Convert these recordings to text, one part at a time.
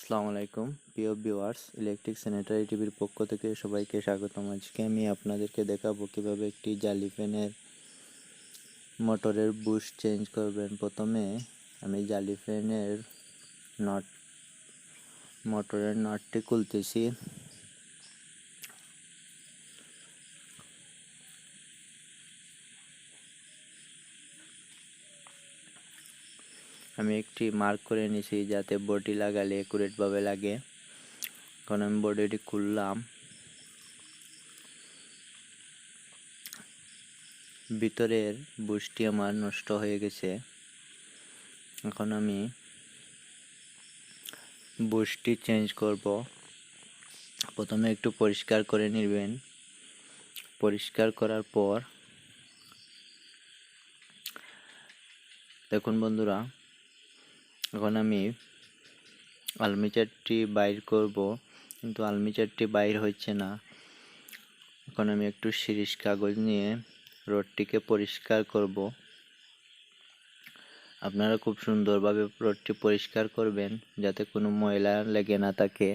আসসালামু আলাইকুম প্রিয় ভিউয়ার্স, ইলেকট্রিক স্যানিটারি টিভির পক্ষ থেকে সবাইকে স্বাগতম। আজকে আমি আপনাদেরকে দেখাবো কিভাবে একটি জালি ফ্যানের মোটরের বুশ চেঞ্জ করবেন। প্রথমে আমি জালি ফ্যানের মোটরের নাটটি খুলতেছি। আমি একটি মার্ক করে নিয়েছি যাতে বডি লাগালে একুরেটভাবে লাগে। এখন আমি বডিটি খুললাম। ভিতরের বুশটি আমার নষ্ট হয়ে গেছে। এখন আমি বুশটি চেঞ্জ করব। প্রথমে একটু পরিষ্কার করে নেবেন। পরিষ্কার করার পর দেখুন বন্ধুরা, এখন আমি আর্মেচারটি বাইর করব, কিন্তু আর্মেচারটি বাইর হচ্ছে না। এখন আমি একটু শিরিষ কাগজ নিয়ে রডটিকে পরিষ্কার করব। আপনারা খুব সুন্দরভাবে রডটি পরিষ্কার করবেন যাতে কোনো ময়লা লেগে না থাকে।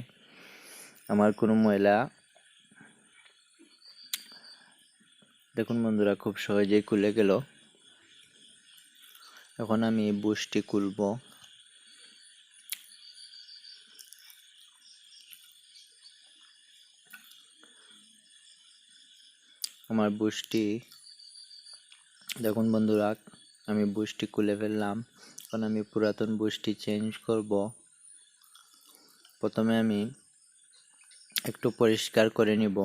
আমার কোনো ময়লা, দেখুন বন্ধুরা, খুব সহজেই খুলে গেল। এখন আমি বুশটি খুলব। আমার বুশটি দেখুন বন্ধুরা, আমি বুশটি খুলে ফেললাম। এখন আমি পুরাতন বুশটি চেঞ্জ করব। প্রথমে আমি একটু পরিষ্কার করে নিব।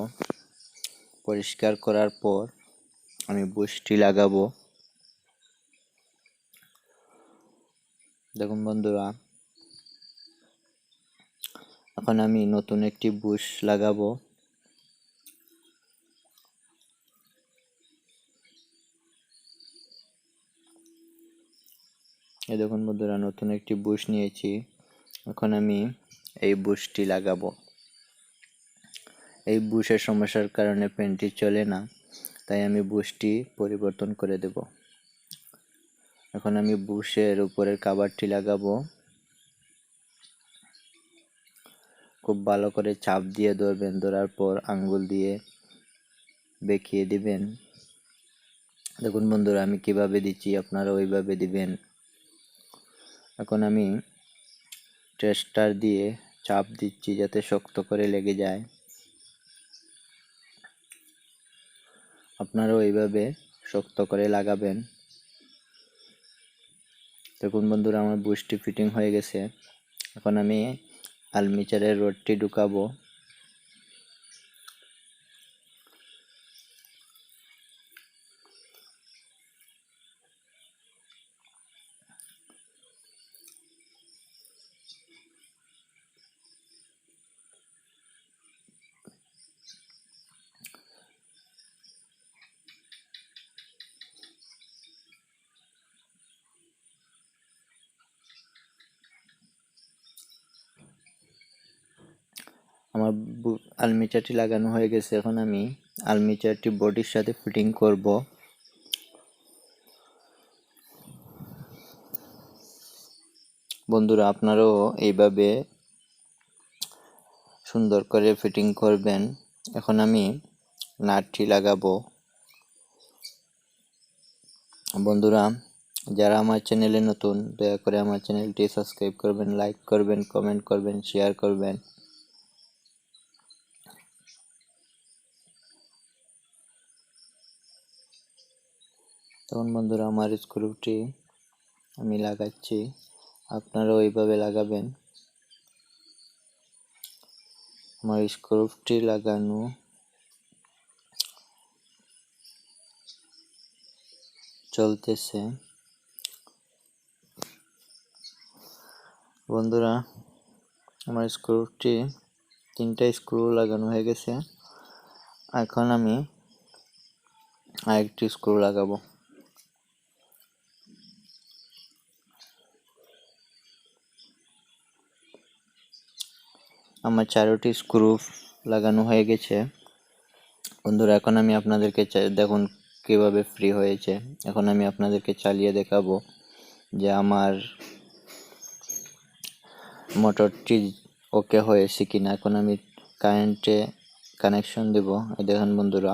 পরিষ্কার করার পর আমি বুশটি লাগাবো। দেখুন বন্ধুরা, এখন আমি নতুন একটি বুশ লাগাবো। এই দেখুন বন্ধুরা, নতুন একটি বুশ নিয়েছি। এখন আমি এই বুশটি লাগাবো। এই বুশের সমস্যার কারণে ফ্যানটি চলে না, তাই আমি বুশটি পরিবর্তন করে দেব। এখন আমি বুশের উপরের কভারটি লাগাবো। খুব ভালো করে চাপ দিয়ে ধরবেন। ধরার পর আঙ্গুল দিয়ে বেঁকিয়ে দিবেন। দেখুন বন্ধুরা, আমি কিভাবে দিচ্ছি, আপনারা ওইভাবে দিবেন। এখন আমি টেস্টার দিয়ে চাপ দিচ্ছি যাতে শক্ত করে লেগে যায়। আপনারা ওইভাবে শক্ত করে লাগাবেন। দেখুন বন্ধুরা, আমার বুশটি ফিটিং হয়ে গেছে। এখন আমি আর্মেচারের রডটি ঢুকাবো। আমার আর্মেচারটি লাগানো হয়ে গেছে। এখন আমি আর্মেচারটি বডির সাথে ফিটিং করব। বন্ধুরা, আপনারাও এইভাবে সুন্দর করে ফিটিং করবেন। এখন আমি নাটটি লাগাবো। বন্ধুরা, যারা আমার চ্যানেলে নতুন, দয়া করে আমার চ্যানেলটি সাবস্ক্রাইব করবেন, লাইক করবেন, কমেন্ট করবেন, শেয়ার করবেন। তখন বন্ধুরা, আমার স্ক্রুটি আমি লাগাচ্ছি, আপনারা ওইভাবে লাগাবেন। আমার স্ক্রুটি লাগানো চলতেছে। বন্ধুরা, আমার স্ক্রুটি 3টা স্ক্রু লাগানো হয়ে গেছে। এখন আমি আরেকটি স্ক্রু লাগাবো। আমার 4টি স্ক্রু লাগানো হয়ে গেছে। বন্ধুরা, এখন আমি আপনাদেরকে দেখুন কিভাবে ফ্রি হয়েছে। এখন আমি আপনাদেরকে চালিয়ে দেখাবো যে আমার মোটরটি ওকে হয়েছে কিনা। এখন আমি কারেন্টে কানেকশন দেব। এই দেখেন বন্ধুরা,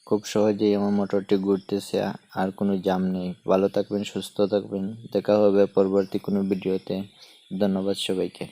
খুব সহজেই আমার মোটরটি ঘুরতেছে, আর কোনো জাম নেই। ভালো থাকবেন, সুস্থ থাকবেন, দেখা হবে পরবর্তী কোনো ভিডিওতে। ধন্যবাদ সবাইকে।